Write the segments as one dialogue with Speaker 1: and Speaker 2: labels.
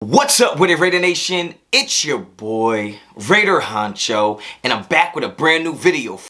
Speaker 1: What's up with it, Raider Nation? It's your boy, Raider Honcho, and I'm back with a brand new video.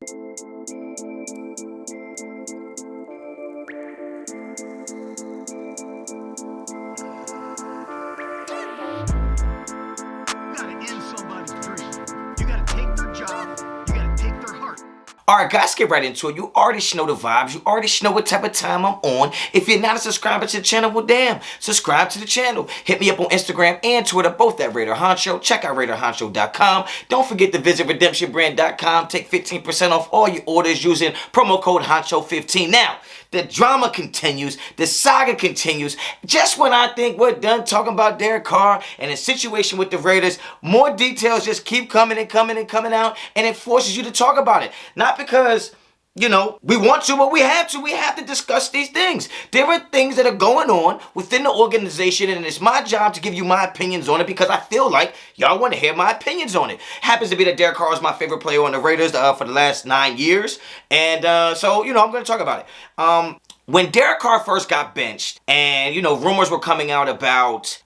Speaker 1: Alright guys, get right into it. You already know the vibes. You already know what type of time I'm on. If you're not a subscriber to the channel, well damn, subscribe to the channel. Hit me up on Instagram and Twitter, both at Raider Honcho. Check out RaiderHoncho.com. Don't forget to visit RedemptionBrand.com. Take 15% off all your orders using promo code Honcho15. Now, the drama continues. The saga continues. Just when I think we're done talking about Derek Carr and the situation with the Raiders, more details just keep coming and coming and coming out, and it forces you to talk about it. Not because, you know, we want to, but we have to. We have to discuss these things. There are things that are going on within the organization, and it's my job to give you my opinions on it because I feel like y'all want to hear my opinions on it. Happens to be that Derek Carr is my favorite player on the Raiders for the last 9 years, and so, you know, I'm going to talk about it. When Derek Carr first got benched and, you know, rumors were coming out about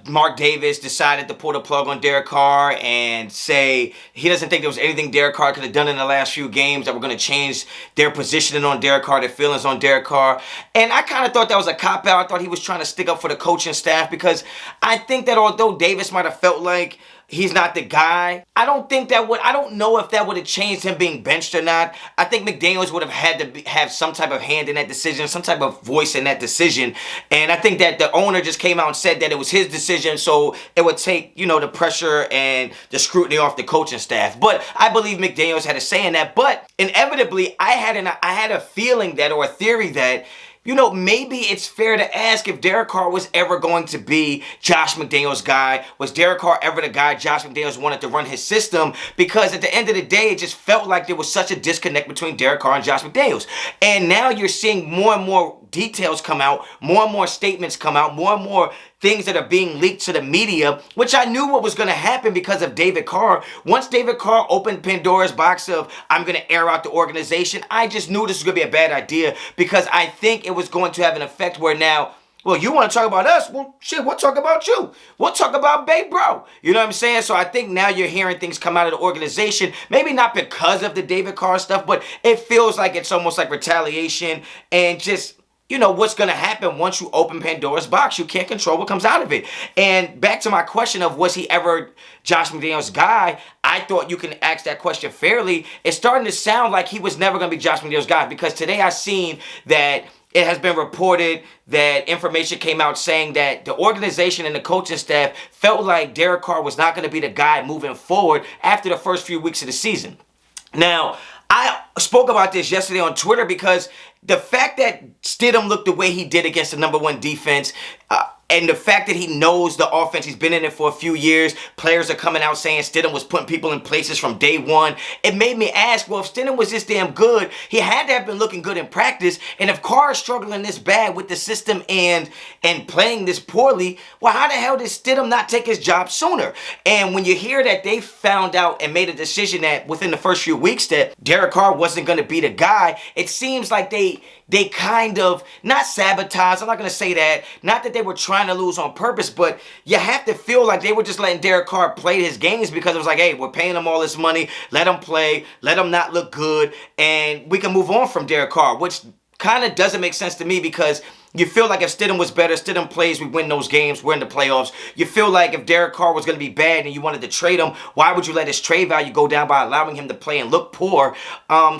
Speaker 1: Mark Davis decided to pull the plug on Derek Carr and say he doesn't think there was anything Derek Carr could have done in the last few games that were going to change their positioning on Derek Carr, their feelings on Derek Carr. And I kind of thought that was a cop-out. I thought he was trying to stick up for the coaching staff because I think that although Davis might have felt like he's not the guy, I don't know if that would have changed him being benched or not. I think McDaniels would have had to have some type of hand in that decision, some type of voice in that decision. And I think that the owner just came out and said that it was his decision, so it would take, you know, the pressure and the scrutiny off the coaching staff. But I believe McDaniels had a say in that. But inevitably, I had a feeling that, or a theory that, you know, maybe it's fair to ask if Derek Carr was ever going to be Josh McDaniels' guy. Was Derek Carr ever the guy Josh McDaniels wanted to run his system? Because at the end of the day, it just felt like there was such a disconnect between Derek Carr and Josh McDaniels. And now you're seeing more and more details come out, more and more statements come out, more and more things that are being leaked to the media, which I knew what was going to happen because of David Carr. Once David Carr opened Pandora's box of, I'm going to air out the organization, I just knew this was going to be a bad idea because I think it was going to have an effect where now, well, you want to talk about us? Well, shit, we'll talk about you. We'll talk about Babe Bro. You know what I'm saying? So I think now you're hearing things come out of the organization, maybe not because of the David Carr stuff, but it feels like it's almost like retaliation and just, you know, what's going to happen once you open Pandora's box. You can't control what comes out of it. And back to my question of, was he ever Josh McDaniels' guy? I thought you can ask that question fairly. It's starting to sound like he was never going to be Josh McDaniels' guy because today I seen that it has been reported that information came out saying that the organization and the coaching staff felt like Derek Carr was not going to be the guy moving forward after the first few weeks of the season. Now, I spoke about this yesterday on Twitter because the fact that Stidham looked the way he did against the #1 defense, and the fact that he knows the offense, he's been in it for a few years, players are coming out saying Stidham was putting people in places from day one. It made me ask, well, if Stidham was this damn good, he had to have been looking good in practice. And if Carr is struggling this bad with the system and playing this poorly, well, how the hell did Stidham not take his job sooner? And when you hear that they found out and made a decision that within the first few weeks that Derek Carr wasn't going to be the guy, it seems like they kind of, not sabotage, I'm not going to say that, not that they were trying to lose on purpose, but you have to feel like they were just letting Derek Carr play his games because it was like, hey, we're paying him all this money, let him play, let him not look good, and we can move on from Derek Carr, which kind of doesn't make sense to me because you feel like if Stidham was better, Stidham plays, we win those games, we're in the playoffs. You feel like if Derek Carr was going to be bad and you wanted to trade him, why would you let his trade value go down by allowing him to play and look poor?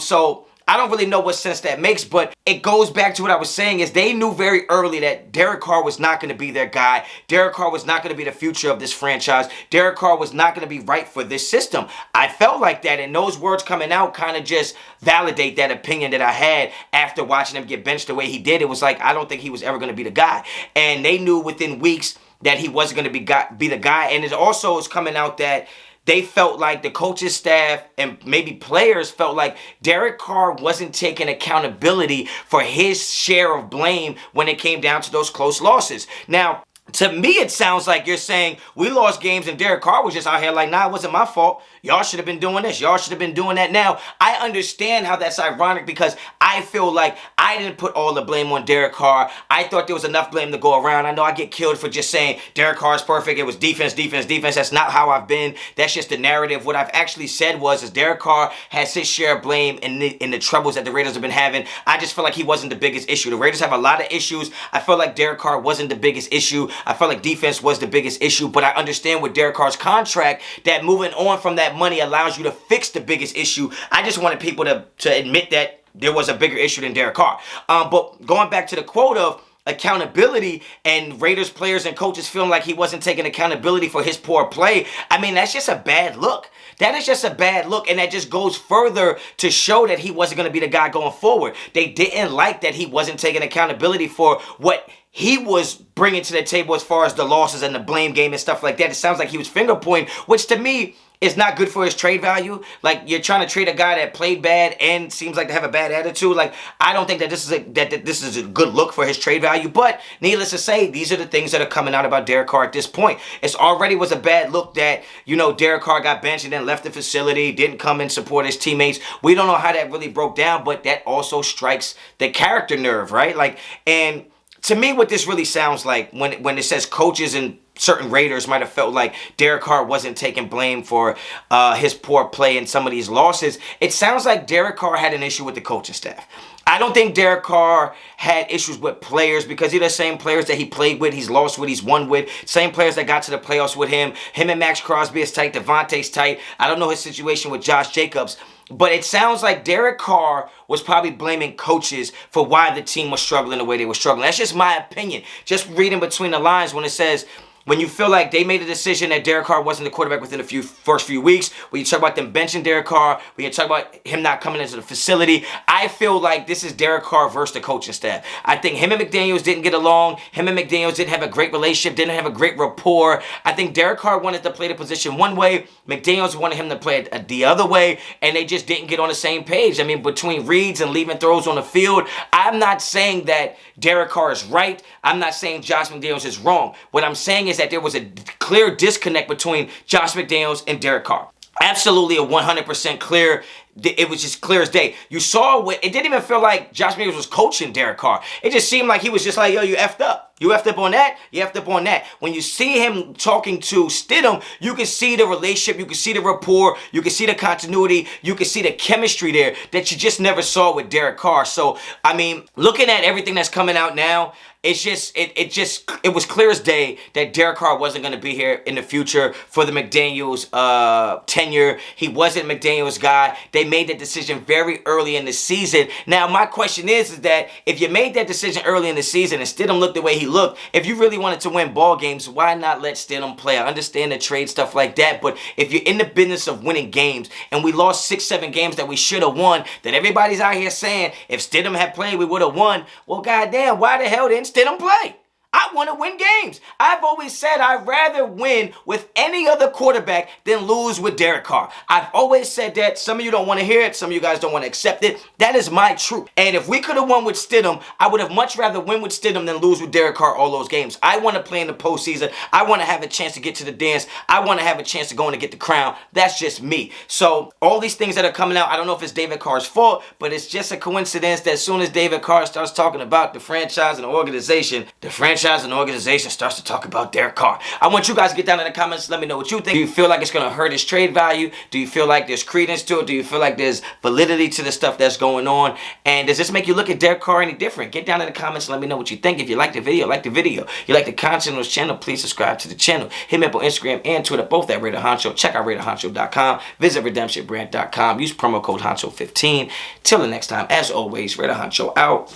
Speaker 1: So I don't really know what sense that makes, but it goes back to what I was saying is they knew very early that Derek Carr was not going to be their guy. Derek Carr was not going to be the future of this franchise. Derek Carr was not going to be right for this system. I felt like that, and those words coming out kind of just validate that opinion that I had after watching him get benched the way he did. It was like, I don't think he was ever going to be the guy. And they knew within weeks that he wasn't going to be the guy. And it also is coming out that they felt like the coaching staff and maybe players felt like Derek Carr wasn't taking accountability for his share of blame when it came down to those close losses. Now, To me, it sounds like you're saying we lost games and Derek Carr was just out here like, nah, it wasn't my fault. Y'all should have been doing this. Y'all should have been doing that. Now, I understand how that's ironic because I feel like I didn't put all the blame on Derek Carr. I thought there was enough blame to go around. I know I get killed for just saying Derek Carr is perfect. It was defense, defense, defense. That's not how I've been. That's just the narrative. What I've actually said is Derek Carr has his share of blame in the troubles that the Raiders have been having. I just feel like he wasn't the biggest issue. The Raiders have a lot of issues. I feel like Derek Carr wasn't the biggest issue. I felt like defense was the biggest issue, but I understand with Derek Carr's contract that moving on from that money allows you to fix the biggest issue. I just wanted people to admit that there was a bigger issue than Derek Carr. But going back to the quote of accountability and Raiders players and coaches feeling like he wasn't taking accountability for his poor play, I mean, that's just a bad look. That is just a bad look, and that just goes further to show that he wasn't going to be the guy going forward. They didn't like that he wasn't taking accountability for what he was bringing to the table as far as the losses and the blame game and stuff like that. It sounds like he was finger pointing, which to me is not good for his trade value. Like, you're trying to trade a guy that played bad and seems like to have a bad attitude. Like, I don't think that this is a good look for his trade value. But needless to say, these are the things that are coming out about Derek Carr at this point. It's already was a bad look that, you know, Derek Carr got benched and then left the facility, didn't come and support his teammates. We don't know how that really broke down, but that also strikes the character nerve, right? Like, and to me, what this really sounds like when it says coaches and certain Raiders might have felt like Derek Carr wasn't taking blame for his poor play in some of these losses, it sounds like Derek Carr had an issue with the coaching staff. I don't think Derek Carr had issues with players because they're the same players that he played with, he's lost with, he's won with. Same players that got to the playoffs with him. Him and Max Crosby is tight. Devontae's tight. I don't know his situation with Josh Jacobs. But it sounds like Derek Carr was probably blaming coaches for why the team was struggling the way they were struggling. That's just my opinion. Just reading between the lines when it says, when you feel like they made a decision that Derek Carr wasn't the quarterback within the first few weeks, when you talk about them benching Derek Carr, when you talk about him not coming into the facility, I feel like this is Derek Carr versus the coaching staff. I think him and McDaniels didn't get along. Him and McDaniels didn't have a great relationship, didn't have a great rapport. I think Derek Carr wanted to play the position one way, McDaniels wanted him to play it the other way, and they just didn't get on the same page. I mean, between reads and leaving throws on the field, I'm not saying that Derek Carr is right. I'm not saying Josh McDaniels is wrong. What I'm saying is that there was a clear disconnect between Josh McDaniels and Derek Carr. Absolutely a 100% clear. It was just clear as day. You saw it didn't even feel like Josh McDaniels was coaching Derek Carr. It just seemed like he was just like, yo, you effed up. You effed up on that. You effed up on that. When you see him talking to Stidham, you can see the relationship. You can see the rapport. You can see the continuity. You can see the chemistry there that you just never saw with Derek Carr. So, I mean, looking at everything that's coming out now, it's just, it was clear as day that Derek Carr wasn't going to be here in the future for the McDaniels tenure. He wasn't McDaniels' guy. They made that decision very early in the season. Now, my question is that if you made that decision early in the season and Stidham looked the way he looked, if you really wanted to win ball games, why not let Stidham play? I understand the trade stuff like that, but if you're in the business of winning games and we lost 6-7 games that we should have won, that everybody's out here saying if Stidham had played, we would have won. Well, goddamn, why the hell didn't Stidham play? I want to win games. I've always said I'd rather win with any other quarterback than lose with Derek Carr. I've always said that. Some of you don't want to hear it. Some of you guys don't want to accept it. That is my truth. And if we could have won with Stidham, I would have much rather win with Stidham than lose with Derek Carr all those games. I want to play in the postseason. I want to have a chance to get to the dance. I want to have a chance to go in and get the crown. That's just me. So all these things that are coming out, I don't know if it's David Carr's fault, but it's just a coincidence that as soon as David Carr starts talking about the franchise and the organization starts to talk about Derek Carr. I want you guys to get down in the comments. Let me know what you think. Do you feel like it's going to hurt his trade value? Do you feel like there's credence to it? Do you feel like there's validity to the stuff that's going on? And does this make you look at Derek Carr any different? Get down in the comments and let me know what you think. If you like the video, like the video. You like the content on this channel, please subscribe to the channel. Hit me up on Instagram and Twitter, both at Honcho. Check out RaiderHoncho.com. Visit redemptionbrand.com. Use promo code Honcho15. Till the next time, as always, Raider Honcho out.